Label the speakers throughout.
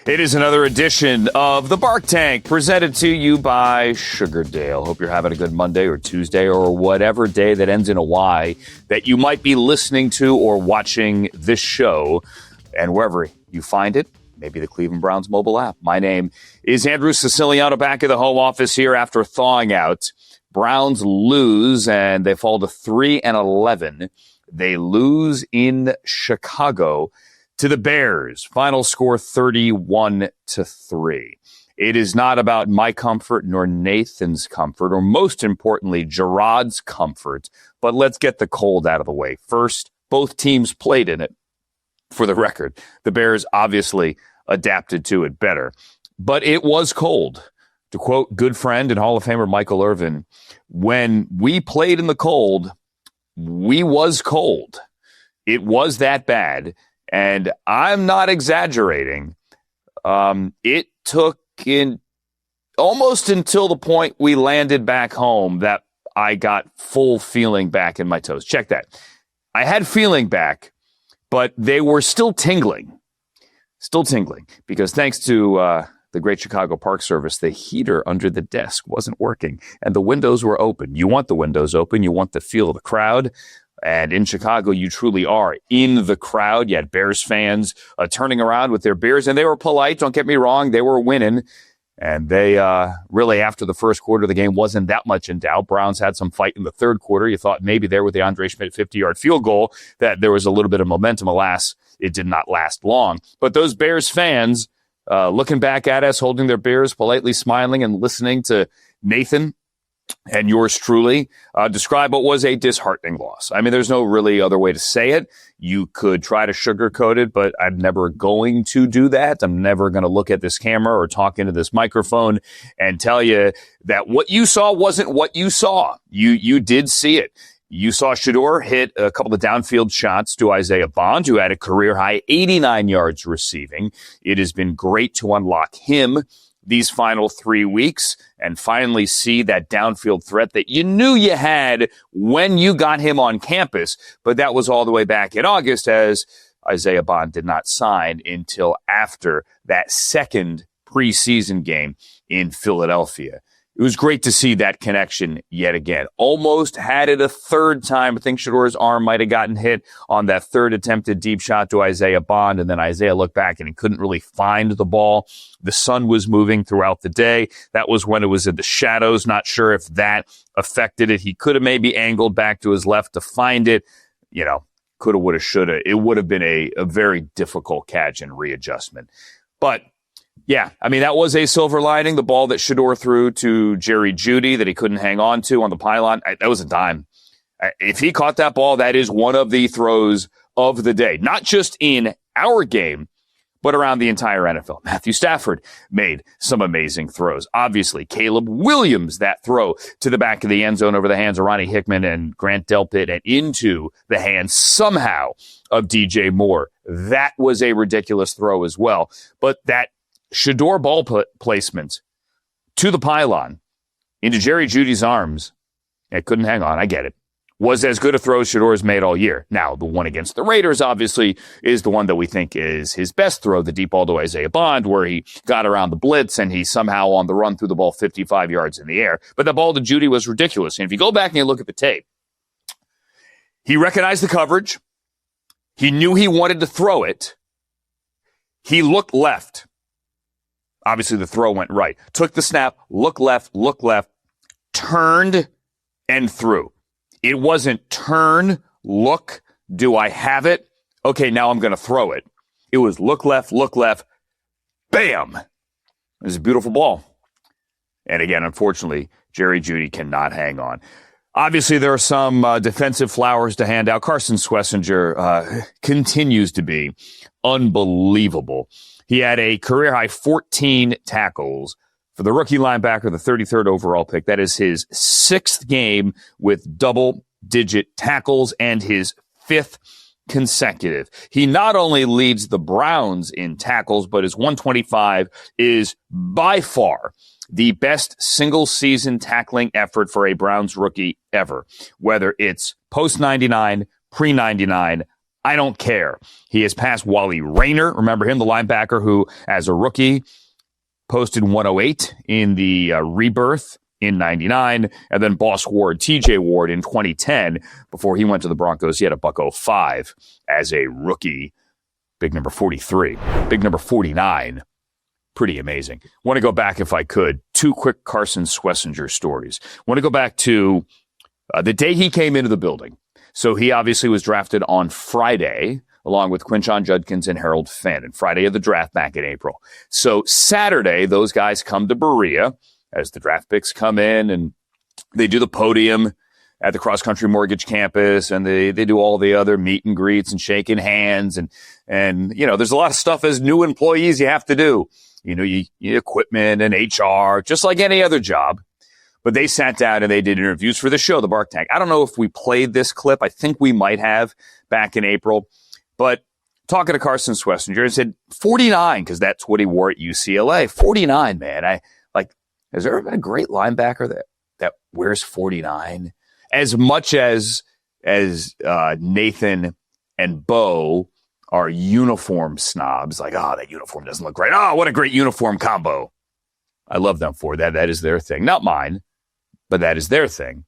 Speaker 1: It is another edition of the Bark Tank presented to you by Sugardale. Hope you're having a good Monday or Tuesday or whatever day that ends in a Y that you might be listening to or watching this show. And wherever you find it, maybe the Cleveland Browns mobile app. My name is Andrew Siciliano, back at the home office here after thawing out. Browns lose and they fall to 3-11. They lose in Chicago to the Bears. Final score 31-3. It is not about my comfort nor Nathan's comfort, or most importantly, Gerard's comfort. But let's get the cold out of the way. First, both teams played in it. For the record, the Bears obviously adapted to it better. But it was cold. To quote good friend and Hall of Famer Michael Irvin, when we played in the cold, we was cold. It was that bad. And I'm not exaggerating. It took in almost until the point we landed back home that I got full feeling back in my toes. Check that. I had feeling back, but they were still tingling. Still tingling. Because thanks to the Great Chicago Park Service, the heater under the desk wasn't working. And the windows were open. You want the windows open. You want the feel of the crowd. And in Chicago, you truly are in the crowd. You had Bears fans turning around with their beers, and they were polite. Don't get me wrong. They were winning. And they really, after the first quarter, the game wasn't that much in doubt. Browns had some fight in the third quarter. You thought maybe there with the Andre Schmidt 50-yard field goal that there was a little bit of momentum. Alas, it did not last long. But those Bears fans looking back at us, holding their beers, politely smiling and listening to Nathan and yours truly describe what was a disheartening loss. I mean, there's no really other way to say it. You could try to sugarcoat it, but I'm never going to do that. I'm never going to look at this camera or talk into this microphone and tell you that what you saw wasn't what you saw. You did see it. You saw Shedeur hit a couple of downfield shots to Isaiah Bond, who had a career-high 89 yards receiving. It has been great to unlock him these final 3 weeks and finally see that downfield threat that you knew you had when you got him on campus. But that was all the way back in August, as Isaiah Bond did not sign until after that second preseason game in Philadelphia. It was great to see that connection yet again. Almost had it a third time. I think Shedeur's arm might have gotten hit on that third attempted deep shot to Isaiah Bond, and then Isaiah looked back and he couldn't really find the ball. The sun was moving throughout the day. That was when it was in the shadows. Not sure if that affected it. He could have maybe angled back to his left to find it. You know, coulda, woulda, shoulda. It would have been a very difficult catch and readjustment. But yeah, I mean, that was a silver lining. The ball that Shedeur threw to Jerry Jeudy that he couldn't hang on to on the pylon, that was a dime. If he caught that ball, that is one of the throws of the day. Not just in our game, but around the entire NFL. Matthew Stafford made some amazing throws. Obviously, Caleb Williams, that throw to the back of the end zone over the hands of Ronnie Hickman and Grant Delpit and into the hands somehow of DJ Moore. That was a ridiculous throw as well. But that Shedeur ball placement to the pylon into Jerry Jeudy's arms, it couldn't hang on, I get it, was as good a throw as Shedeur's made all year. Now, the one against the Raiders, obviously, is the one that we think is his best throw, the deep ball to Isaiah Bond, where he got around the blitz and he somehow on the run threw the ball 55 yards in the air. But the ball to Jeudy was ridiculous. And if you go back and you look at the tape, he recognized the coverage. He knew he wanted to throw it. He looked left. Obviously, the throw went right. Took the snap, looked left, turned, and threw. It wasn't turn, look, do I have it? Okay, now I'm going to throw it. It was look left, bam! It was a beautiful ball. And again, unfortunately, Jerry Jeudy cannot hang on. Obviously, there are some defensive flowers to hand out. Carson Swessinger continues to be unbelievable. He had a career-high 14 tackles for the rookie linebacker, the 33rd overall pick. That is his sixth game with double-digit tackles and his fifth consecutive. He not only leads the Browns in tackles, but his 125 is by far the best single-season tackling effort for a Browns rookie ever. Whether it's post-99, pre-99, I don't care. He has passed Wally Rayner. Remember him, the linebacker who, as a rookie, posted 108 in the rebirth in 99, and then Boss Ward, TJ Ward, in 2010. Before he went to the Broncos, he had a .05 as a rookie. Big number 43. Big number 49. Pretty amazing. Want to go back, if I could, 2 quick Carson Swessinger stories. Want to go back to the day he came into the building. So he obviously was drafted on Friday, along with Quinshon Judkins and Harold Finn, and Friday of the draft back in April. So Saturday, those guys come to Berea as the draft picks come in, and they do the podium at the Cross Country Mortgage campus, and they do all the other meet and greets and shaking hands, and you know, there's a lot of stuff as new employees you have to do. You know, you equipment and HR, just like any other job. But they sat down and they did interviews for the show, the Bark Tank. I don't know if we played this clip. I think we might have back in April. But talking to Carson Swessinger, and said 49, because that's what he wore at UCLA. 49, man. Has there ever been a great linebacker that wears 49? As much as Nathan and Bo are uniform snobs, like, oh, that uniform doesn't look great. Oh, what a great uniform combo. I love them for that. That is their thing. Not mine, but that is their thing.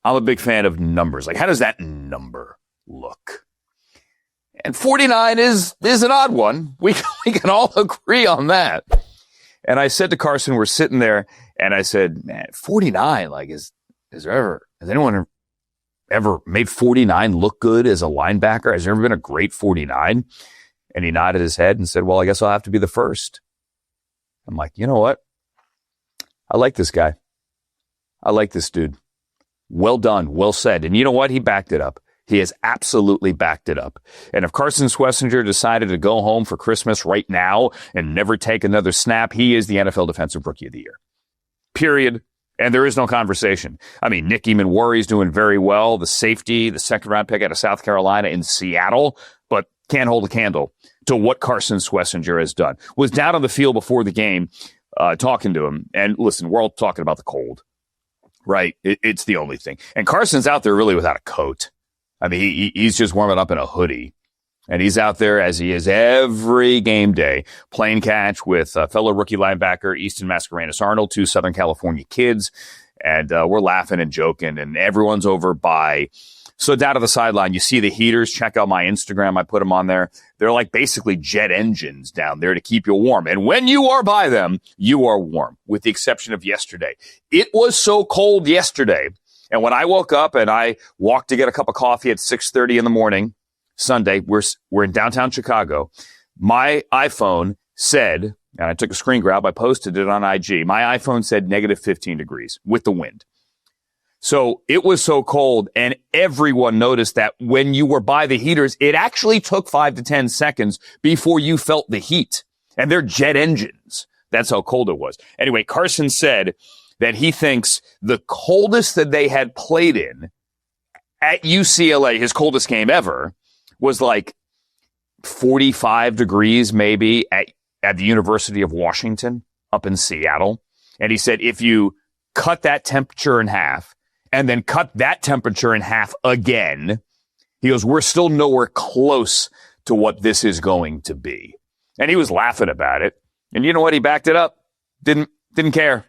Speaker 1: I'm a big fan of numbers. Like, how does that number look? And 49 is an odd one. We can all agree on that. And I said to Carson, we're sitting there, and I said, man, 49, like, has anyone ever made 49 look good as a linebacker? Has there ever been a great 49? And he nodded his head and said, well, I guess I'll have to be the first. I'm like, you know what? I like this guy. I like this dude. Well done. Well said. And you know what? He backed it up. He has absolutely backed it up. And if Carson Swessinger decided to go home for Christmas right now and never take another snap, he is the NFL Defensive Rookie of the Year. Period. And there is no conversation. I mean, Nick Eamon-Worry's doing very well. The safety, the second-round pick out of South Carolina in Seattle, but can't hold a candle to what Carson Swessinger has done. Was down on the field before the game talking to him. And listen, we're all talking about the cold, right? It's the only thing. And Carson's out there really without a coat. I mean, he's just warming up in a hoodie. And he's out there, as he is every game day, playing catch with fellow rookie linebacker Easton Mascarenas-Arnold, 2 Southern California kids. And we're laughing and joking, and everyone's over by. So down to the sideline, you see the heaters. Check out my Instagram. I put them on there. They're like basically jet engines down there to keep you warm. And when you are by them, you are warm, with the exception of yesterday. It was so cold yesterday. And when I woke up and I walked to get a cup of coffee at 6:30 in the morning, Sunday, we're in downtown Chicago. My iPhone said, and I took a screen grab, I posted it on IG. My iPhone said negative 15 degrees with the wind. So it was so cold, and everyone noticed that when you were by the heaters, it actually took 5 to 10 seconds before you felt the heat. And they're jet engines. That's how cold it was. Anyway, Carson said that he thinks the coldest that they had played in at UCLA, his coldest game ever, was like 45 degrees maybe at the University of Washington up in Seattle. And he said if you cut that temperature in half and then cut that temperature in half again, he goes, we're still nowhere close to what this is going to be. And he was laughing about it. And you know what? He backed it up. Didn't care.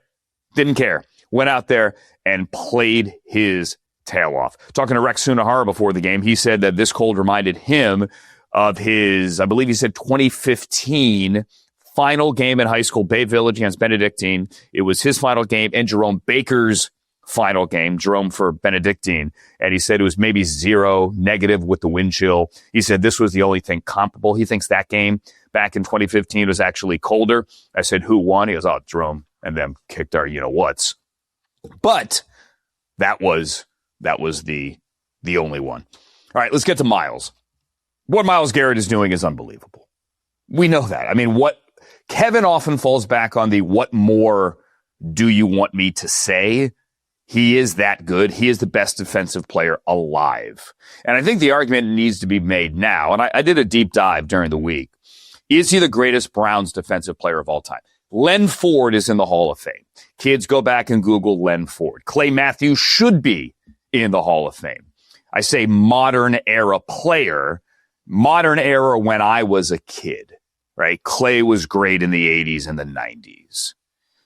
Speaker 1: Didn't care. Went out there and played his tail off. Talking to Rex Sunahara before the game, he said that this cold reminded him of his, I believe he said 2015 final game in high school, Bay Village against Benedictine. It was his final game and Jerome Baker's final game, Jerome for Benedictine. And he said it was maybe 0 negative with the wind chill. He said this was the only thing comparable. He thinks that game back in 2015 was actually colder. I said, who won? He goes, oh, Jerome and them kicked our you-know-whats. But that was the only one. All right, let's get to Myles. What Myles Garrett is doing is unbelievable. We know that. I mean, what Kevin often falls back on the what more do you want me to say? He is that good. He is the best defensive player alive. And I think the argument needs to be made now. And I did a deep dive during the week. Is he the greatest Browns defensive player of all time? Len Ford is in the Hall of Fame. Kids, go back and Google Len Ford. Clay Matthews should be in the Hall of Fame. I say modern era player modern era when I was a kid, right? Clay was great in the 80s and the 90s.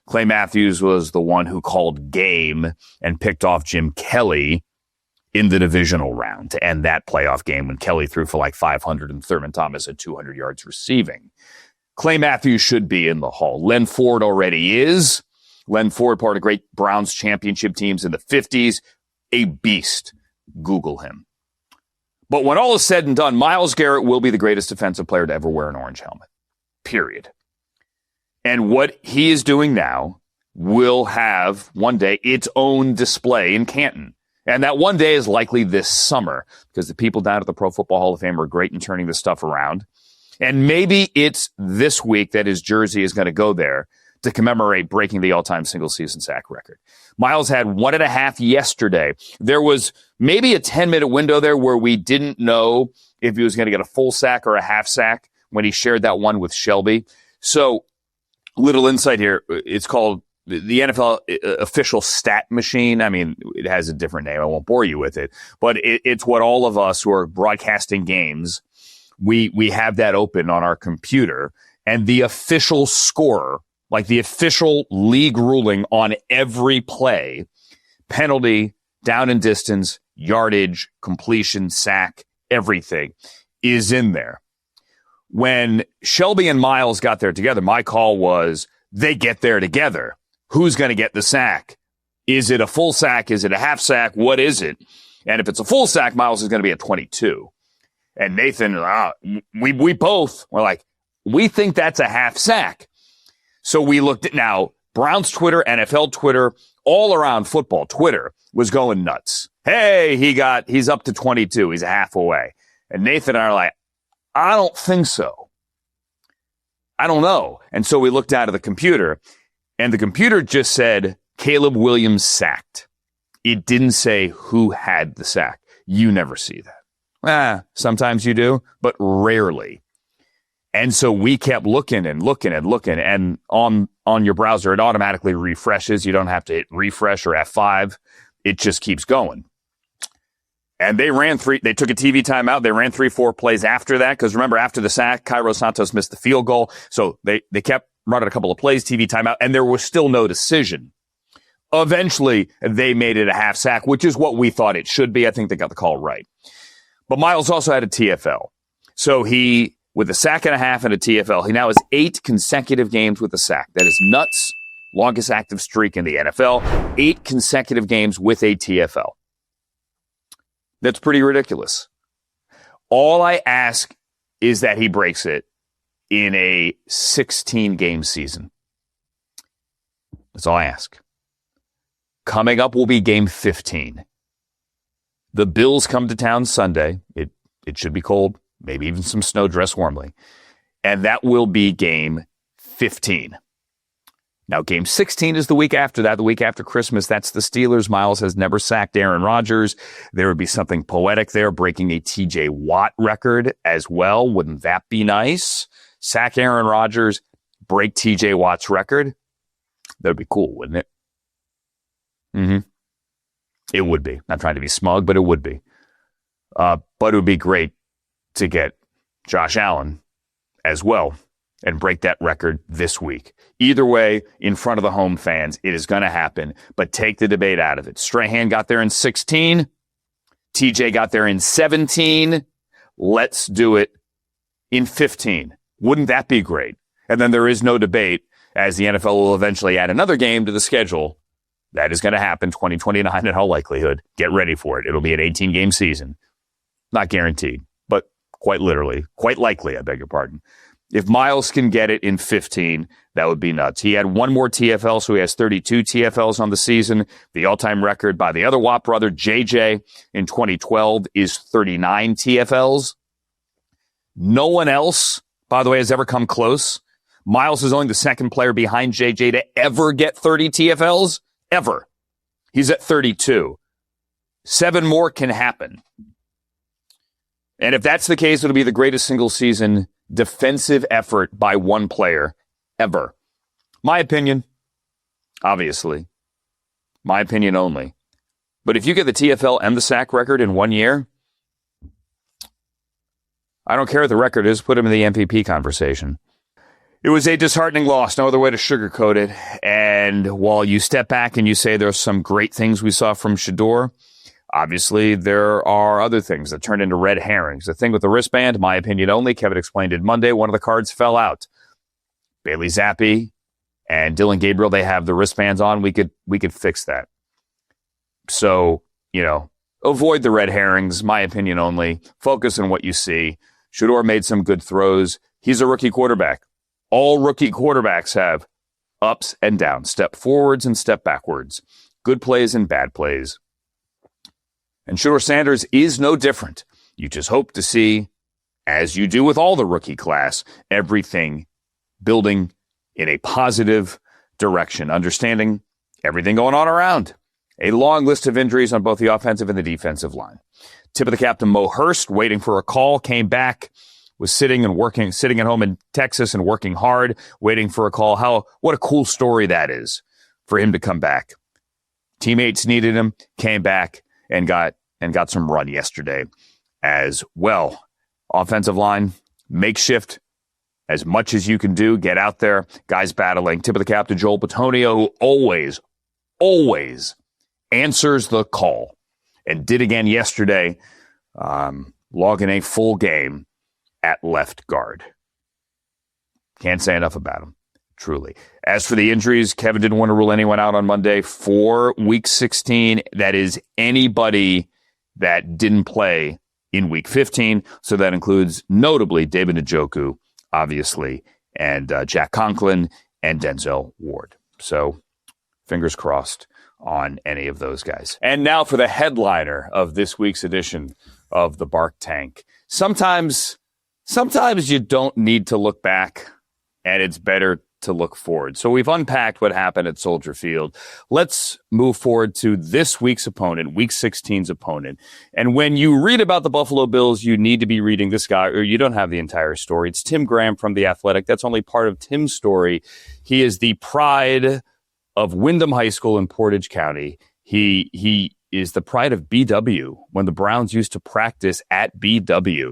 Speaker 1: Clay Matthews was the one who called game and picked off Jim Kelly in the divisional round to end that playoff game when Kelly threw for like 500 and Thurman Thomas had 200 yards receiving. Clay Matthews should be in the Hall. Len Ford already is. Len Ford, part of great Browns championship teams in the 50s, a beast. Google him. But when all is said and done, Myles Garrett will be the greatest defensive player to ever wear an orange helmet. Period. And what he is doing now will have one day its own display in Canton. And that one day is likely this summer because the people down at the Pro Football Hall of Fame are great in turning this stuff around. And maybe it's this week that his jersey is going to go there to commemorate breaking the all-time single-season sack record. Myles had 1.5 yesterday. There was maybe a 10-minute window there where we didn't know if he was going to get a full sack or a half sack when he shared that one with Shelby. So, little insight here. It's called the NFL official stat machine. I mean, it has a different name. I won't bore you with it. But it's what all of us who are broadcasting games, we have that open on our computer. And the official scorer, like the official league ruling on every play, penalty, down and distance, yardage, completion, sack, everything is in there. When Shelby and Myles got there together, my call was they get there together. Who's going to get the sack? Is it a full sack? Is it a half sack? What is it? And if it's a full sack, Myles is going to be at 22. And Nathan, we both were like, we think that's a half sack. So we looked at now Browns Twitter, NFL Twitter, all around football Twitter was going nuts. Hey, he's up to 22. He's a half away. And Nathan and I are like, I don't think so. I don't know. And so we looked down at the computer and the computer just said Caleb Williams sacked. It didn't say who had the sack. You never see that. Sometimes you do, but rarely. And so we kept looking and looking and looking. And on your browser, it automatically refreshes. You don't have to hit refresh or F5. It just keeps going. And they took a TV timeout. They ran 3-4 plays after that. Because remember, after the sack, Cairo Santos missed the field goal. So they kept running a couple of plays, TV timeout, and there was still no decision. Eventually, they made it a half sack, which is what we thought it should be. I think they got the call right. But Myles also had a TFL. So he, with a sack and a half and a TFL, he now has 8 consecutive games with a sack. That is nuts. Longest active streak in the NFL. 8 consecutive games with a TFL. That's pretty ridiculous. All I ask is that he breaks it in a 16-game season. That's all I ask. Coming up will be game 15. The Bills come to town Sunday. It should be cold, maybe even some snow, dress warmly. And that will be game 15. Now, game 16 is the week after that, the week after Christmas. That's the Steelers. Myles has never sacked Aaron Rodgers. There would be something poetic there, breaking a TJ Watt record as well. Wouldn't that be nice? Sack Aaron Rodgers, break TJ Watt's record. That would be cool, wouldn't it? Mm-hmm. It would be. Not trying to be smug, but it would be. But it would be great to get Josh Allen as well and break that record this week. Either way, in front of the home fans, it is going to happen, but take the debate out of it. Strahan got there in 16. TJ got there in 17. Let's do it in 15. Wouldn't that be great? And then there is no debate, as the NFL will eventually add another game to the schedule. That is going to happen 2029 in all likelihood. Get ready for it. It'll be an 18-game season. Not guaranteed, but quite literally, quite likely, I beg your pardon. If Myles can get it in 15, that would be nuts. He had one more TFL, so he has 32 TFLs on the season. The all-time record by the other Watt brother, JJ, in 2012 is 39 TFLs. No one else, by the way, has ever come close. Myles is only the second player behind JJ to ever get 30 TFLs, ever. He's at 32. 7 more can happen. And if that's the case, it'll be the greatest single-season defensive effort by one player ever. My opinion, obviously. My opinion only. But if you get the TFL and the sack record in 1 year, I don't care what the record is. Put him in the MVP conversation. It was a disheartening loss. No other way to sugarcoat it. And while you step back and you say there's some great things we saw from Shedeur, obviously there are other things that turned into red herrings. The thing with the wristband, my opinion only, Kevin explained it Monday, one of the cards fell out. Bailey Zappi and Dylan Gabriel, they have the wristbands on. We could fix that. So, avoid the red herrings, my opinion only. Focus on what you see. Shedeur made some good throws. He's a rookie quarterback. All rookie quarterbacks have ups and downs, step forwards and step backwards, good plays and bad plays. And Shedeur Sanders is no different. You just hope to see, as you do with all the rookie class, everything building in a positive direction, understanding everything going on around. A long list of injuries on both the offensive and the defensive line. Tip of the cap to Mo Hurst, waiting for a call, came back, was sitting at home in Texas and working hard, waiting for a call. What a cool story that is for him to come back. Teammates needed him, came back and got some run yesterday as well. Offensive line, makeshift as much as you can do. Get out there, guys battling. Tip of the cap to Joel Bitonio, who always answers the call and did again yesterday, logging a full game at left guard. Can't say enough about him, truly. As for the injuries, Kevin didn't want to rule anyone out on Monday for Week 16. That is anybody that didn't play in Week 15. So that includes notably David Njoku, obviously, and Jack Conklin and Denzel Ward. So fingers crossed on any of those guys. And now for the headliner of this week's edition of the Bark Tank. Sometimes you don't need to look back, and it's better to look forward. So we've unpacked what happened at Soldier Field. Let's move forward to this week's opponent, Week 16's opponent. And when you read about the Buffalo Bills, you need to be reading this guy, or you don't have the entire story. It's Tim Graham from The Athletic. That's only part of Tim's story. He is the pride of Windham High School in Portage County. He is the pride of BW when the Browns used to practice at BW.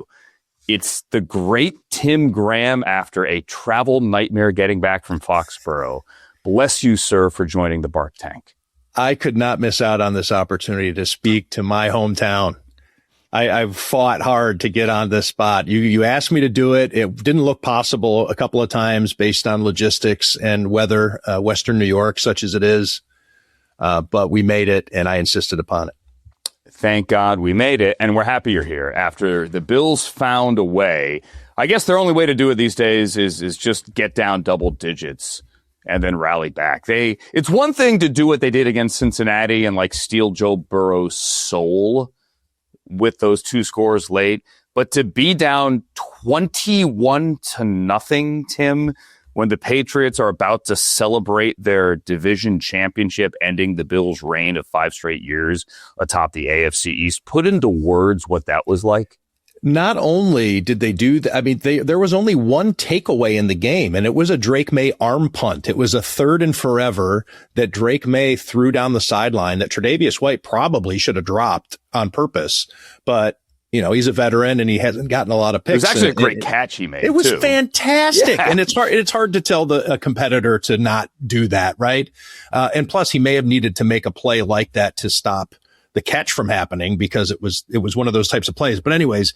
Speaker 1: It's the great Tim Graham after a travel nightmare getting back from Foxborough. Bless you, sir, for joining the Bark Tank.
Speaker 2: I could not miss out on this opportunity to speak to my hometown. I've fought hard to get on this spot. You asked me to do it. It didn't look possible a couple of times based on logistics and weather, Western New York, such as it is. But we made it, and I insisted upon it.
Speaker 1: Thank God we made it, and we're happy you're here. After the Bills found a way, I guess their only way to do it these days is just get down double digits and then rally back. It's one thing to do what they did against Cincinnati and steal Joe Burrow's soul with those two scores late, but to be down 21-0, Tim, when the Patriots are about to celebrate their division championship, ending the Bills' reign of 5 straight years atop the AFC East, put into words what that was like?
Speaker 2: Not only did they do that, there was only one takeaway in the game, and it was a Drake May arm punt. It was a 3rd and forever that Drake May threw down the sideline that Tre'Davious White probably should have dropped on purpose. But, he's a veteran and he hasn't gotten a lot of picks.
Speaker 1: It was actually a great catch he made.
Speaker 2: It was
Speaker 1: too.
Speaker 2: Fantastic.
Speaker 1: Yeah.
Speaker 2: And it's hard to tell a competitor to not do that, right? And plus he may have needed to make a play like that to stop the catch from happening because it was one of those types of plays. But anyways,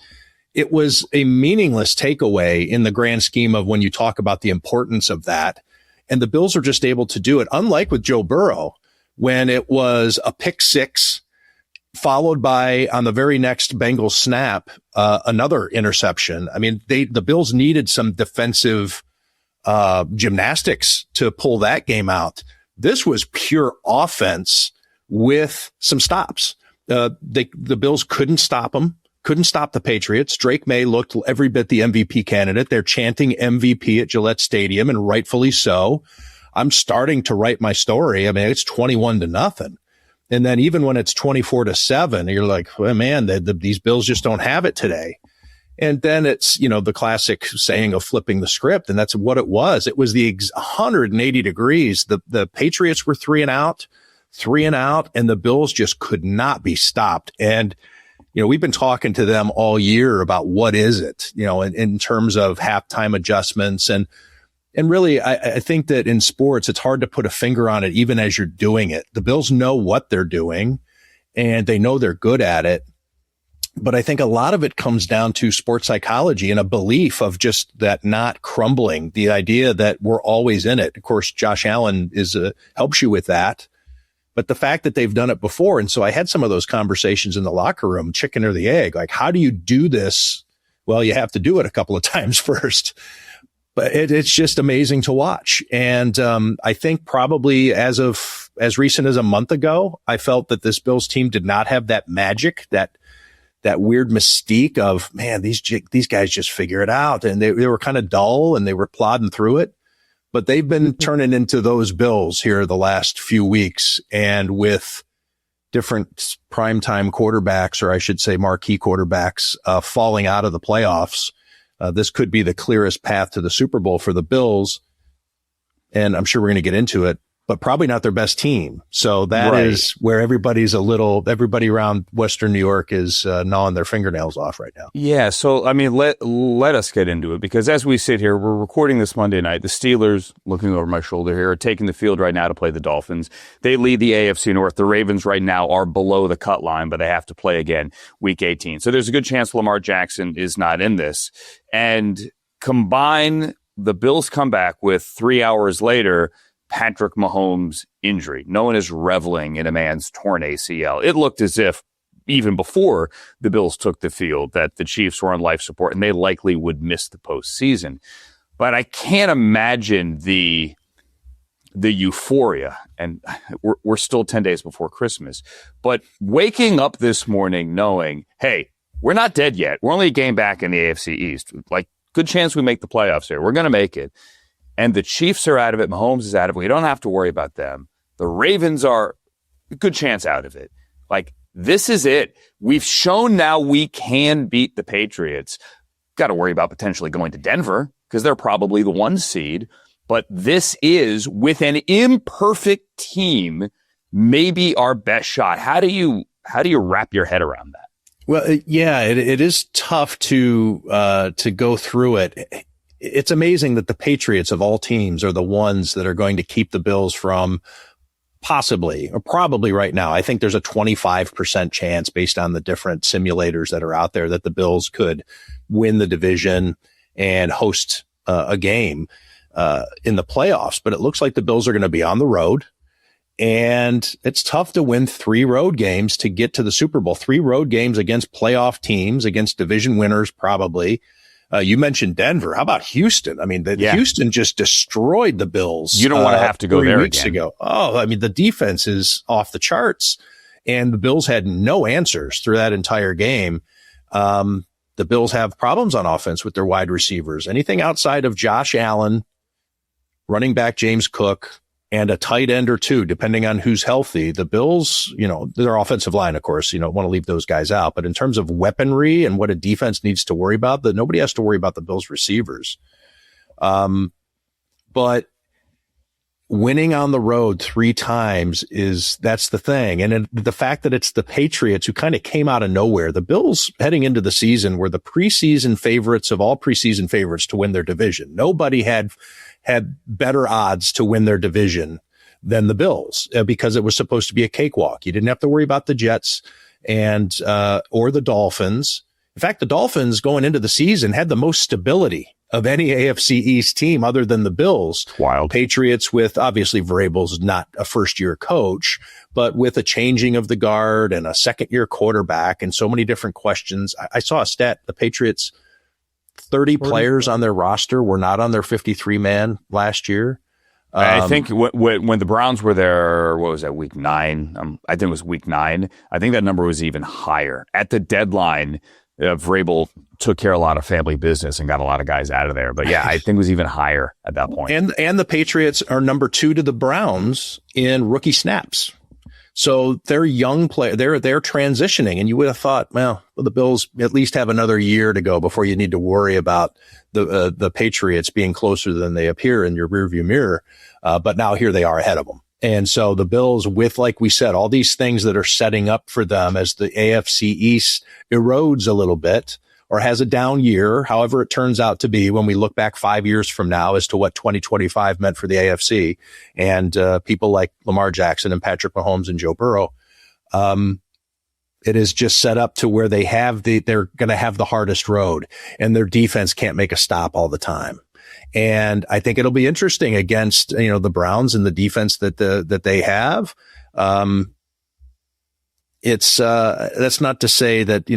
Speaker 2: it was a meaningless takeaway in the grand scheme of when you talk about the importance of that. And the Bills are just able to do it. Unlike with Joe Burrow, when it was a pick six, followed by, on the very next Bengals snap, another interception. The Bills needed some defensive gymnastics to pull that game out. This was pure offense with some stops. The Bills couldn't stop them, couldn't stop the Patriots. Drake May looked every bit the MVP candidate. They're chanting MVP at Gillette Stadium, and rightfully so. I'm starting to write my story. It's 21-0. And then even when it's 24-7, you're like, well, man, these Bills just don't have it today. And then it's, the classic saying of flipping the script. And that's what it was. It was the 180 degrees. The Patriots were 3 and out, and the Bills just could not be stopped. And we've been talking to them all year about what is it, in terms of halftime adjustments. And really, I think that in sports, it's hard to put a finger on it, even as you're doing it. The Bills know what they're doing and they know they're good at it. But I think a lot of it comes down to sports psychology and a belief of just that not crumbling, the idea that we're always in it. Of course, Josh Allen helps you with that. But the fact that they've done it before. And so I had some of those conversations in the locker room, chicken or the egg. Like, how do you do this? Well, you have to do it a couple of times first. But it's just amazing to watch. And I think probably as recent as a month ago, I felt that this Bills team did not have that magic, that weird mystique of, man, these guys just figure it out. And they were kind of dull and they were plodding through it. But they've been turning into those Bills here the last few weeks, and with different primetime quarterbacks, or I should say marquee quarterbacks, falling out of the playoffs. This could be the clearest path to the Super Bowl for the Bills. And I'm sure we're going to get into it, but probably not their best team. So that is where everybody around Western New York is gnawing their fingernails off right now.
Speaker 1: Yeah. So, I mean, let us get into it, because as we sit here, we're recording this Monday night. The Steelers, looking over my shoulder here, are taking the field right now to play the Dolphins. They lead the AFC North. The Ravens right now are below the cut line, but they have to play again week 18. So there's a good chance Lamar Jackson is not in this. And combine the Bills comeback with 3 hours later, Patrick Mahomes' injury. No one is reveling in a man's torn ACL. It looked as if, even before the Bills took the field, that the Chiefs were on life support and they likely would miss the postseason. But I can't imagine the euphoria, and we're still 10 days before Christmas, but waking up this morning knowing, hey, we're not dead yet. We're only a game back in the AFC East. Like, good chance we make the playoffs here. We're going to make it. And the Chiefs are out of it. Mahomes is out of it. We don't have to worry about them. The Ravens are a good chance out of it. Like, this is it. We've shown now we can beat the Patriots. Got to worry about potentially going to Denver because they're probably the 1 seed. But this is, with an imperfect team, maybe our best shot. How do you wrap your head around that?
Speaker 2: Well, yeah, it is tough to go through it. It's amazing that the Patriots of all teams are the ones that are going to keep the Bills from possibly, or probably right now. I think there's a 25% chance based on the different simulators that are out there that the Bills could win the division and host a game in the playoffs. But it looks like the Bills are going to be on the road. And it's tough to win 3 road games to get to the Super Bowl. 3 road games against playoff teams, against division winners, probably. You mentioned Denver. How about Houston? I mean, Houston just destroyed the Bills.
Speaker 1: You don't want to have to go
Speaker 2: 3
Speaker 1: there
Speaker 2: weeks
Speaker 1: again.
Speaker 2: ago. Oh, I mean, the defense is off the charts, and the Bills had no answers through that entire game. The Bills have problems on offense with their wide receivers. Anything outside of Josh Allen, running back James Cook, and a tight end or 2, depending on who's healthy. The Bills, their offensive line, of course, want to leave those guys out. But in terms of weaponry and what a defense needs to worry about, nobody has to worry about the Bills receivers. But winning on the road 3 times that's the thing. And the fact that it's the Patriots who kind of came out of nowhere. The Bills heading into the season were the preseason favorites of all preseason favorites to win their division. Nobody had better odds to win their division than the Bills because it was supposed to be a cakewalk. You didn't have to worry about the Jets and or the Dolphins. In fact, the Dolphins going into the season had the most stability of any AFC East team other than the Bills.
Speaker 1: Wild.
Speaker 2: Patriots with, obviously, Vrabel's not a first-year coach, but with a changing of the guard and a second-year quarterback and so many different questions. I saw a stat, the Patriots, 30 players on their roster were not on their 53-man last year.
Speaker 1: I think when the Browns were there, what was that, week 9? I think it was week 9. I think that number was even higher. At the deadline, Vrabel took care of a lot of family business and got a lot of guys out of there. But yeah, I think it was even higher at that point.
Speaker 2: And the Patriots are number 2 to the Browns in rookie snaps. So they're young players. They're transitioning, and you would have thought, well, the Bills at least have another year to go before you need to worry about the Patriots being closer than they appear in your rearview mirror. But now here they are ahead of them. And so the Bills, with, like we said, all these things that are setting up for them as the AFC East erodes a little bit or has a down year, however it turns out to be when we look back 5 years from now as to what 2025 meant for the AFC and people like Lamar Jackson and Patrick Mahomes and Joe Burrow. It is just set up to where they're going to have the hardest road, and their defense can't make a stop all the time. And I think it'll be interesting against, the Browns and the defense that they have. That's not to say that,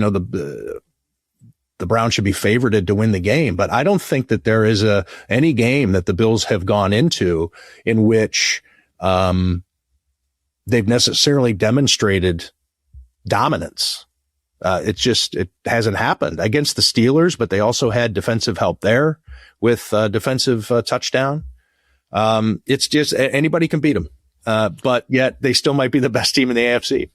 Speaker 2: the Browns should be favored to win the game, but I don't think that there is any game that the Bills have gone into in which, they've necessarily demonstrated dominance. It hasn't happened against the Steelers, but they also had defensive help there with defensive touchdown. It's just anybody can beat them, but yet they still might be the best team in the AFC.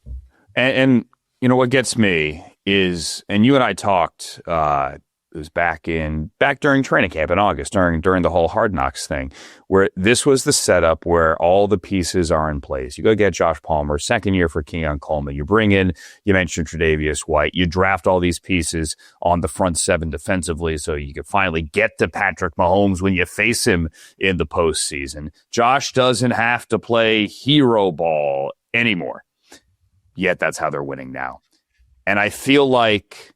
Speaker 1: And what gets me is, and you and I talked, it was back during training camp in August, during the whole Hard Knocks thing, where this was the setup where all the pieces are in place. You go get Josh Palmer, second year for Keon Coleman. You bring in, you mentioned Tre'Davious White. You draft all these pieces on the front seven defensively so you can finally get to Patrick Mahomes when you face him in the postseason. Josh doesn't have to play hero ball anymore. Yet that's how they're winning now. And I feel like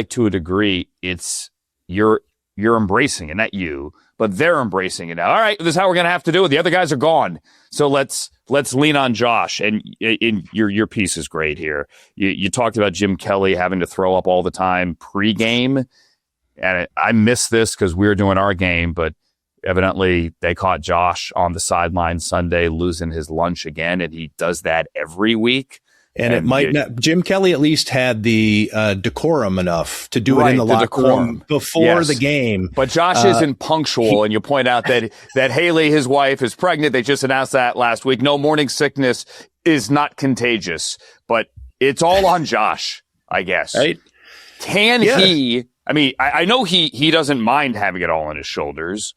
Speaker 1: to a degree, it's you're embracing it, not you, but they're embracing it now. All right, this is how we're going to have to do it. The other guys are gone. So let's lean on Josh. And your piece is great here. You talked about Jim Kelly having to throw up all the time pregame. And I missed this because we were doing our game, but evidently they caught Josh on the sideline Sunday losing his lunch again. And he does that every week.
Speaker 2: And it might not. Jim Kelly at least had the decorum enough to do it in the locker room before the game.
Speaker 1: But Josh isn't punctual, and you point out that Haley, his wife, is pregnant. They just announced that last week. No, morning sickness is not contagious, but it's all on Josh, I guess.
Speaker 2: Right?
Speaker 1: Can he? I mean, I know he doesn't mind having it all on his shoulders,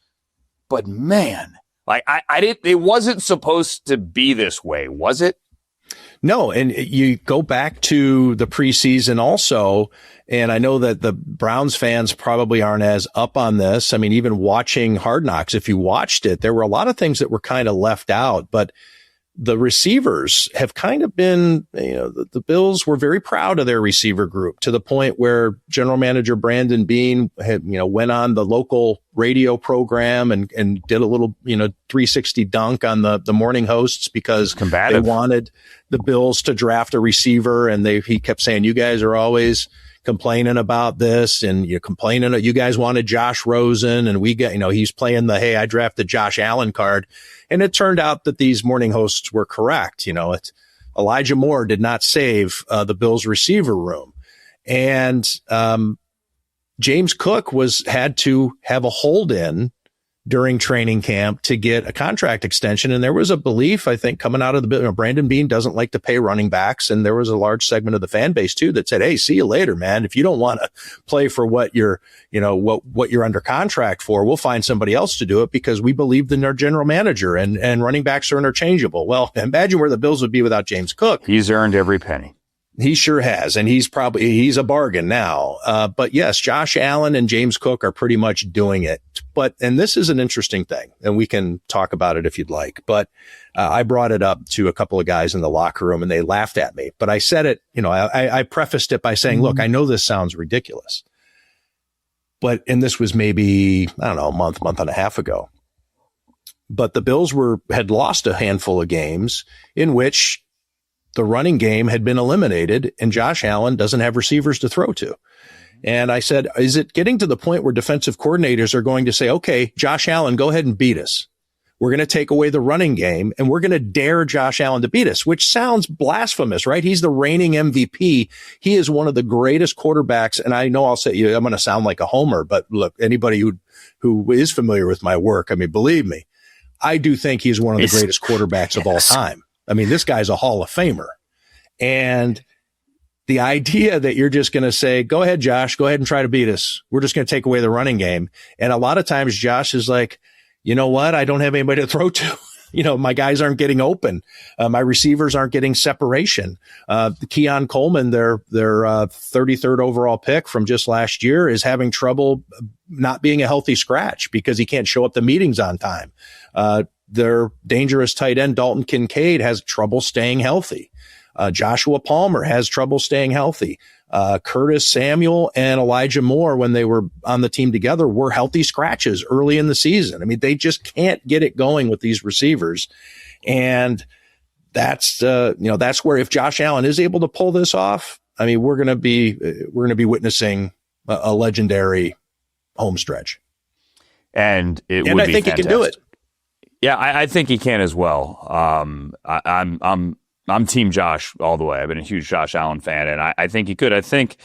Speaker 1: but man, like it wasn't supposed to be this way, was it?
Speaker 2: No, and you go back to the preseason also, and I know that the Browns fans probably aren't as up on this. I mean, even watching Hard Knocks, if you watched it, there were a lot of things that were kind of left out, but the receivers have kind of been, the Bills were very proud of their receiver group to the point where General Manager Brandon Beane had, went on the local radio program and did a little, 360 dunk on the morning hosts because they wanted the Bills to draft a receiver. And he kept saying, you guys are always complaining about this and you're complaining that you guys wanted Josh Rosen and we get, he's playing the, hey, I drafted Josh Allen card. And it turned out that these morning hosts were correct. Elijah Moore did not save the Bills receiver room. And James Cook had to have a hold in during training camp to get a contract extension. And there was a belief, I think, coming out of the Brandon Beane doesn't like to pay running backs. And there was a large segment of the fan base too that said, hey, see you later, man. If you don't want to play for what you're, what you're under contract for, we'll find somebody else to do it because we believe in our general manager and running backs are interchangeable. Well, imagine where the Bills would be without James Cook.
Speaker 1: He's earned every penny.
Speaker 2: He sure has. And he's a bargain now. But yes, Josh Allen and James Cook are pretty much doing it. And this is an interesting thing and we can talk about it if you'd like. But, I brought it up to a couple of guys in the locker room and they laughed at me, but I said it, I prefaced it by saying, look, I know this sounds ridiculous, and this was maybe, I don't know, a month and a half ago, but the Bills had lost a handful of games in which the running game had been eliminated and Josh Allen doesn't have receivers to throw to. And I said, is it getting to the point where defensive coordinators are going to say, okay, Josh Allen, go ahead and beat us. We're going to take away the running game and we're going to dare Josh Allen to beat us, which sounds blasphemous, right? He's the reigning MVP. He is one of the greatest quarterbacks. And I know I'm going to sound like a homer, but look, anybody who is familiar with my work, I mean, believe me, I do think he's one of the greatest quarterbacks of all time. I mean, this guy's a Hall of Famer. And the idea that you're just going to say, go ahead, Josh, go ahead and try to beat us. We're just going to take away the running game. And a lot of times Josh is like, you know what? I don't have anybody to throw to. My guys aren't getting open. My receivers aren't getting separation. Keon Coleman, their 33rd overall pick from just last year, is having trouble not being a healthy scratch because he can't show up to meetings on time. Their dangerous tight end, Dalton Kincaid, has trouble staying healthy. Joshua Palmer has trouble staying healthy. Curtis Samuel and Elijah Moore, when they were on the team together, were healthy scratches early in the season. I mean, they just can't get it going with these receivers. And that's where if Josh Allen is able to pull this off, I mean, we're going to be witnessing a legendary home stretch.
Speaker 1: And I think fantastic.
Speaker 2: He can do it.
Speaker 1: Yeah, I think he can as well. I'm Team Josh all the way. I've been a huge Josh Allen fan, and I think he could. I think,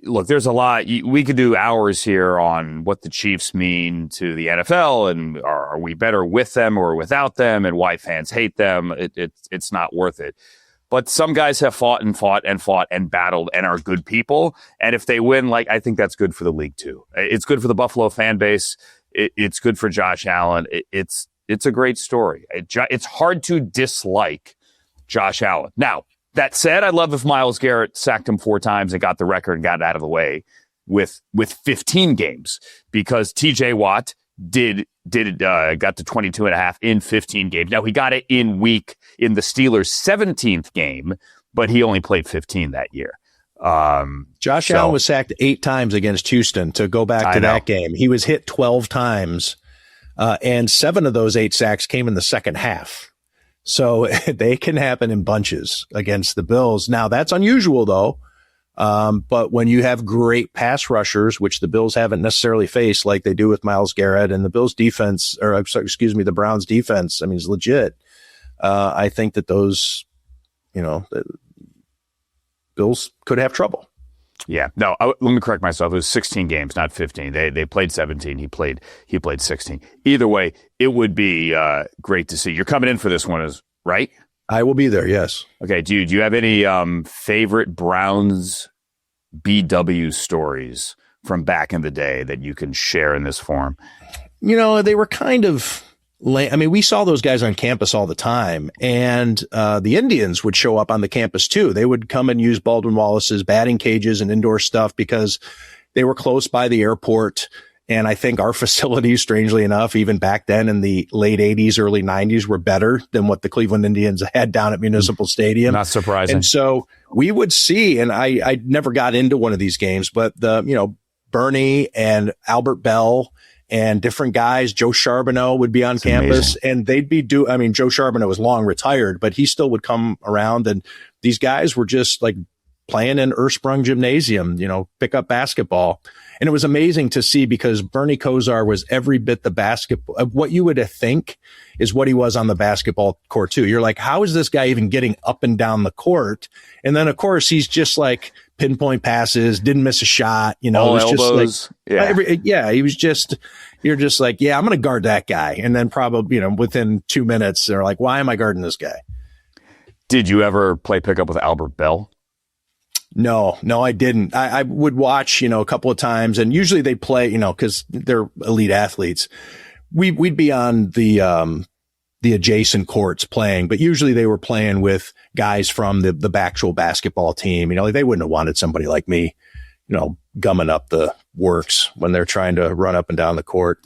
Speaker 1: look, there's a lot. We could do hours here on what the Chiefs mean to the NFL, and are we better with them or without them, and why fans hate them. It's not worth it. But some guys have fought and battled and are good people. And if they win, I think that's good for the league too. It's good for the Buffalo fan base. It's good for Josh Allen. It's a great story. It's hard to dislike Josh Allen. Now, that said, I'd love if Myles Garrett sacked him 4 times and got the record and got it out of the way with 15 games, because TJ Watt got to 22.5 in 15 games. Now, he got it in the Steelers' 17th game, but he only played 15 that year.
Speaker 2: Josh Allen was sacked 8 times against Houston. To go back to that game, he was hit 12 times, and 7 of those 8 sacks came in the second half. So they can happen in bunches against the Bills. Now, that's unusual, though. But when you have great pass rushers, which the Bills haven't necessarily faced like they do with Myles Garrett, and the Bills defense, the Browns defense, I mean, is legit. I think that those, the Bills could have trouble.
Speaker 1: Yeah. No, let me correct myself. It was 16 games, not 15. They played 17. He played 16. Either way, it would be great to see. You're coming in for this one, right?
Speaker 2: I will be there, yes.
Speaker 1: Okay. Do you have any favorite Browns BW stories from back in the day that you can share in this forum?
Speaker 2: They were kind of we saw those guys on campus all the time, and the Indians would show up on the campus too. They would come and use Baldwin Wallace's batting cages and indoor stuff because they were close by the airport. And I think our facilities, strangely enough, even back then in the late 80s, early 90s, were better than what the Cleveland Indians had down at Municipal Stadium.
Speaker 1: Not surprising.
Speaker 2: And so we would see, and I never got into one of these games, but Bernie and Albert Bell and different guys, Joe Charbonneau would be on campus, and they'd be Joe Charbonneau was long retired, but he still would come around, and these guys were just like playing in Ersprung Gymnasium, pick up basketball. And it was amazing to see because Bernie Kosar was every bit the basketball, what you would think is what he was on the basketball court too. You're like, how is this guy even getting up and down the court? And then of course he's just like pinpoint passes, didn't miss a shot,
Speaker 1: all
Speaker 2: it was
Speaker 1: elbows.
Speaker 2: Just like, he was just, you're just like, yeah, I'm going to guard that guy. And then probably, within 2 minutes, they're like, why am I guarding this guy?
Speaker 1: Did you ever play pickup with Albert Bell?
Speaker 2: No, I didn't. I would watch, a couple of times, and usually they play, because they're elite athletes. We'd be on the adjacent courts playing, but usually they were playing with guys from the actual basketball team. They wouldn't have wanted somebody like me, gumming up the works when they're trying to run up and down the court.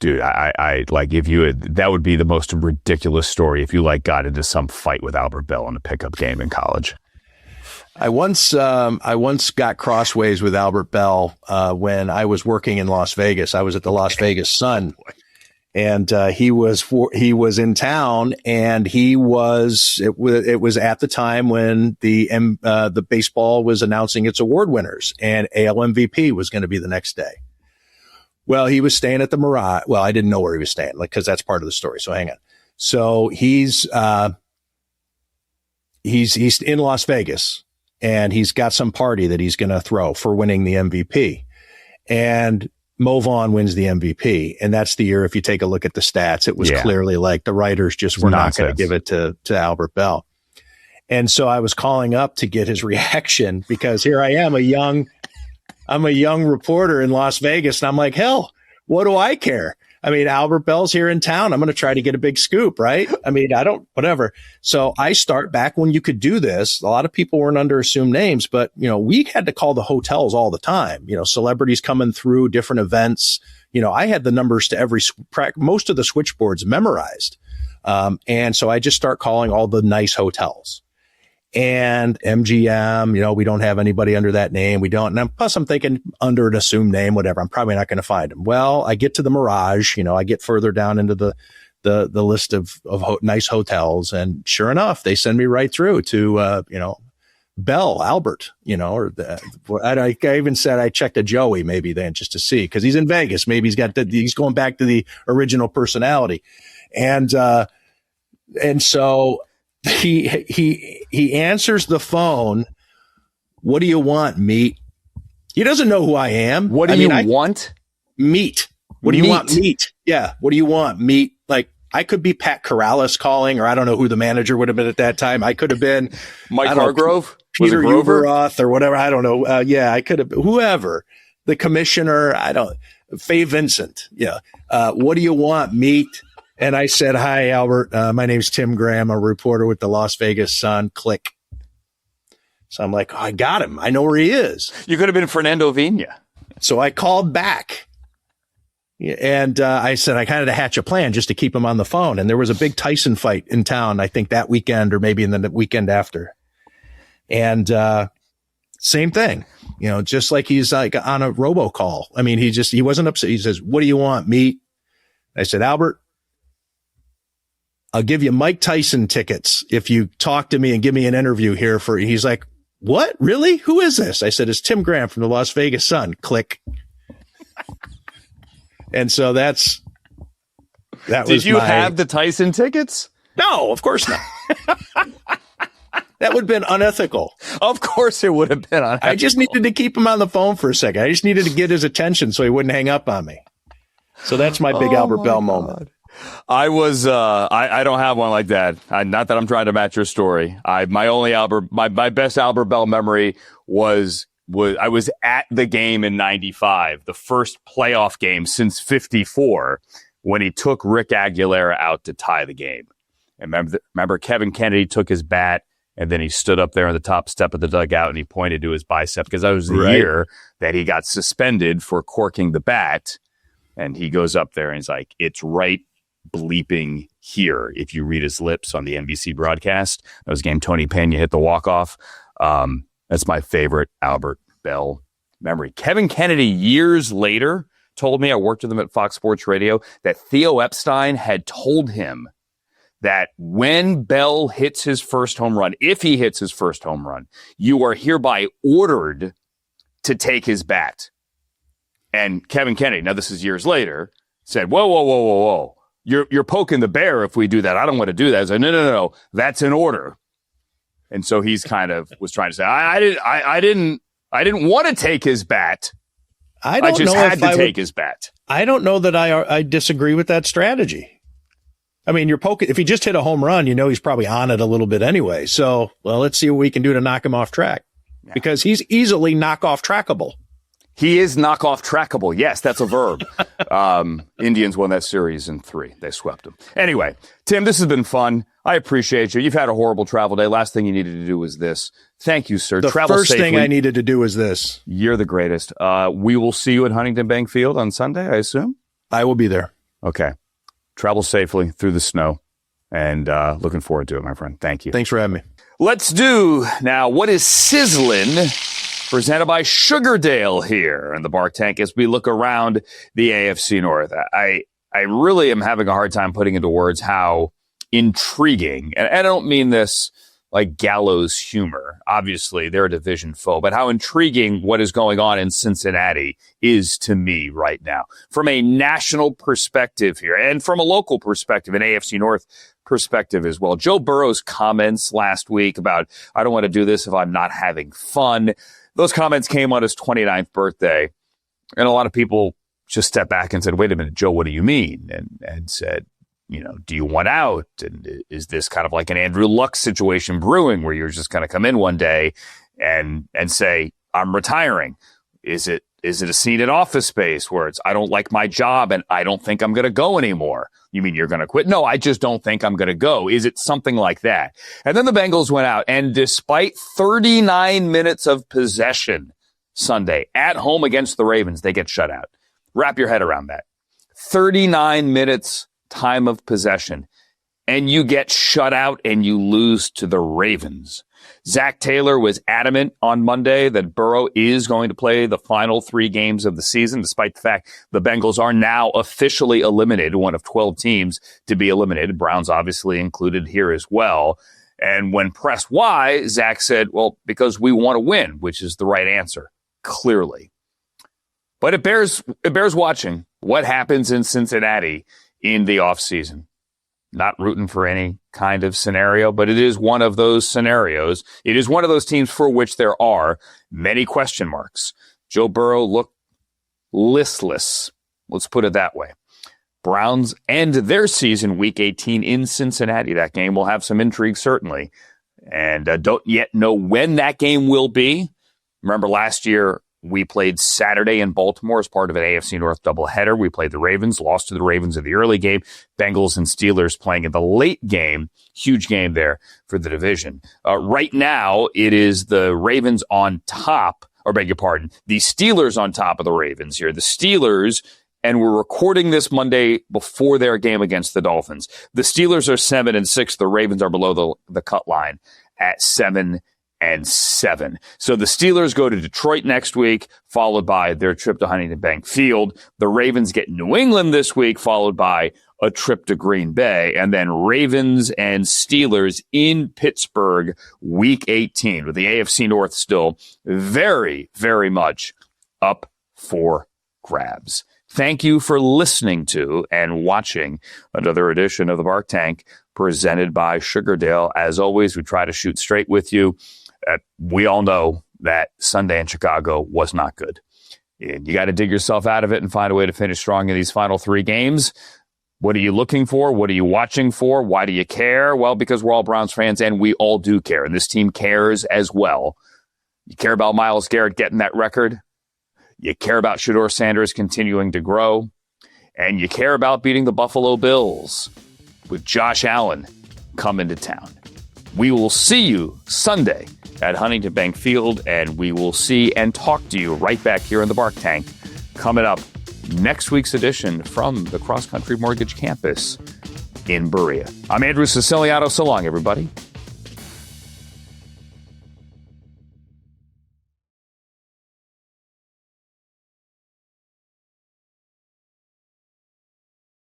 Speaker 1: Dude, I like if you had, that would be the most ridiculous story if you got into some fight with Albert Bell in a pickup game in college.
Speaker 2: I once got crossways with Albert Bell when I was working in Las Vegas. I was at the Las Vegas Sun, and he was in town, and it was at the time when the baseball was announcing its award winners, and AL MVP was going to be the next day. Well, he was staying at the Mirage. Well, I didn't know where he was staying, because that's part of the story. So hang on. So he's in Las Vegas. And he's got some party that he's going to throw for winning the MVP. And Mo Vaughn wins the MVP. And that's the year, if you take a look at the stats, it was clearly like the writers just were not going to give it to Albert Bell. And so I was calling up to get his reaction, because here I am, I'm a young reporter in Las Vegas. And I'm like, hell, what do I care? I mean, Albert Bell's here in town. I'm going to try to get a big scoop, right? I mean, whatever. So I start back when you could do this. A lot of people weren't under assumed names, but, we had to call the hotels all the time, celebrities coming through different events. I had the numbers to most of the switchboards memorized. And so I just start calling all the nice hotels. And MGM, we don't have anybody under that name. We don't. And plus I'm thinking under an assumed name, whatever. I'm probably not going to find them. Well, I get to the Mirage, I get further down into the list of nice hotels. And sure enough, they send me right through to, Bell, Albert, I even said I checked a Joey maybe then just to see, cause he's in Vegas. Maybe he's going back to the original personality. And so, he answers the phone. What do you want, meat? He doesn't know who I am.
Speaker 1: What do you want?
Speaker 2: Meat. What do you want, meat? Yeah. What do you want, meat? Like, I could be Pat Corrales calling, or I don't know who the manager would have been at that time. I could have been
Speaker 1: Mike Hargrove,
Speaker 2: Peter Uberoth, or whatever. I don't know. I could have whoever, the commissioner. Faye Vincent. Yeah. What do you want, meat? And I said, hi, Albert. My name's Tim Graham, a reporter with the Las Vegas Sun. Click. So I'm like, I got him. I know where he is.
Speaker 1: You could have been Fernando Vina.
Speaker 2: So I called back. And I said, I kind of hatch a plan just to keep him on the phone. And there was a big Tyson fight in town, I think that weekend or maybe in the weekend after. And same thing, just like he's like on a robocall. I mean, he wasn't upset. He says, what do you want, meat? I said, Albert, I'll give you Mike Tyson tickets if you talk to me and give me an interview here he's like, what? Really? Who is this? I said, it's Tim Graham from the Las Vegas Sun. Click. And so that
Speaker 1: Did you have the Tyson tickets?
Speaker 2: No, of course not. That would have been unethical.
Speaker 1: Of course it would have been unethical.
Speaker 2: I just needed to keep him on the phone for a second. I just needed to get his attention so he wouldn't hang up on me. So that's my big Albert Bell moment.
Speaker 1: I was, I don't have one like that. Not that I'm trying to match your story. My best Albert Bell memory was I was at the game in 95, the first playoff game since 54, when he took Rick Aguilera out to tie the game. And remember Kevin Kennedy took his bat and then he stood up there on the top step of the dugout and he pointed to his bicep because that was the year that he got suspended for corking the bat. And he goes up there and he's like, it's right bleeping here. If you read his lips on the NBC broadcast, that was game Tony Pena hit the walk-off. That's my favorite Albert Bell memory. Kevin Kennedy years later told me, I worked with him at Fox Sports Radio, that Theo Epstein had told him that when Bell hits his first home run, if he hits his first home run, you are hereby ordered to take his bat. And Kevin Kennedy, now this is years later, said, whoa. You're poking the bear if we do that. I don't want to do that. I said, no. That's an order. And so he's kind of was trying to say, I didn't want to take his bat. I just had to take his bat.
Speaker 2: I don't know that I disagree with that strategy. I mean, you're poking. If he just hit a home run, he's probably on it a little bit anyway. So, let's see what we can do to knock him off track, because he's easily knock-off trackable.
Speaker 1: He is knockoff trackable. Yes, that's a verb. Indians won that series in 3. They swept them. Anyway, Tim, this has been fun. I appreciate you. You've had a horrible travel day. Last thing you needed to do was this. Thank you, sir.
Speaker 2: Travel first safely. Thing I needed to do was this.
Speaker 1: You're the greatest. We will see you at Huntington Bank Field on Sunday, I assume?
Speaker 2: I will be there.
Speaker 1: Okay. Travel safely through the snow. And looking forward to it, my friend. Thank you.
Speaker 2: Thanks for having me.
Speaker 1: Let's do now what is sizzling, presented by Sugardale here in the Bark Tank as we look around the AFC North. I really am having a hard time putting into words how intriguing, and I don't mean this like gallows humor. Obviously, they're a division foe, but how intriguing what is going on in Cincinnati is to me right now. From a national perspective here, and from a local perspective, an AFC North perspective as well. Joe Burrow's comments last week about, I don't want to do this if I'm not having fun. Those comments came on his 29th birthday, and a lot of people just stepped back and said, wait a minute, Joe, what do you mean? And said, do you want out? And is this kind of like an Andrew Luck situation brewing where you're just going to come in one day and say, I'm retiring? Is it a scene at Office Space where it's, I don't like my job and I don't think I'm going to go anymore? You mean you're going to quit? No, I just don't think I'm going to go. Is it something like that? And then the Bengals went out, and despite 39 minutes of possession Sunday at home against the Ravens, they get shut out. Wrap your head around that. 39 minutes time of possession, and you get shut out and you lose to the Ravens. Zach Taylor was adamant on Monday that Burrow is going to play the final 3 games of the season, despite the fact the Bengals are now officially eliminated, one of 12 teams to be eliminated. Browns obviously included here as well. And when pressed why, Zach said, well, because we want to win, which is the right answer, clearly. But it bears watching what happens in Cincinnati in the offseason. Not rooting for any kind of scenario, but it is one of those scenarios. It is one of those teams for which there are many question marks. Joe Burrow looked listless. Let's put it that way. Browns end their season week 18 in Cincinnati. That game will have some intrigue, certainly. And don't yet know when that game will be. Remember last year, we played Saturday in Baltimore as part of an AFC North doubleheader. We played the Ravens, lost to the Ravens in the early game. Bengals and Steelers playing in the late game. Huge game there for the division. Right now, it is the Ravens on top, or beg your pardon, the Steelers on top of the Ravens here. The Steelers, and we're recording this Monday before their game against the Dolphins. The Steelers are 7-6. The Ravens are below the cut line at 7-7. So the Steelers go to Detroit next week, followed by their trip to Huntington Bank Field. The Ravens get New England this week, followed by a trip to Green Bay, and then Ravens and Steelers in Pittsburgh week 18, with the AFC North still very, very much up for grabs. Thank you for listening to and watching another edition of the Bark Tank presented by Sugardale. As always, we try to shoot straight with you. We all know that Sunday in Chicago was not good. And you got to dig yourself out of it and find a way to finish strong in these final 3 games. What are you looking for? What are you watching for? Why do you care? Well, because we're all Browns fans and we all do care. And this team cares as well. You care about Myles Garrett getting that record. You care about Shedeur Sanders continuing to grow. And you care about beating the Buffalo Bills with Josh Allen coming to town. We will see you Sunday at Huntington Bank Field, and we will see and talk to you right back here in the Bark Tank coming up next week's edition from the Cross Country Mortgage Campus in Berea. I'm Andrew Siciliano. So long, everybody.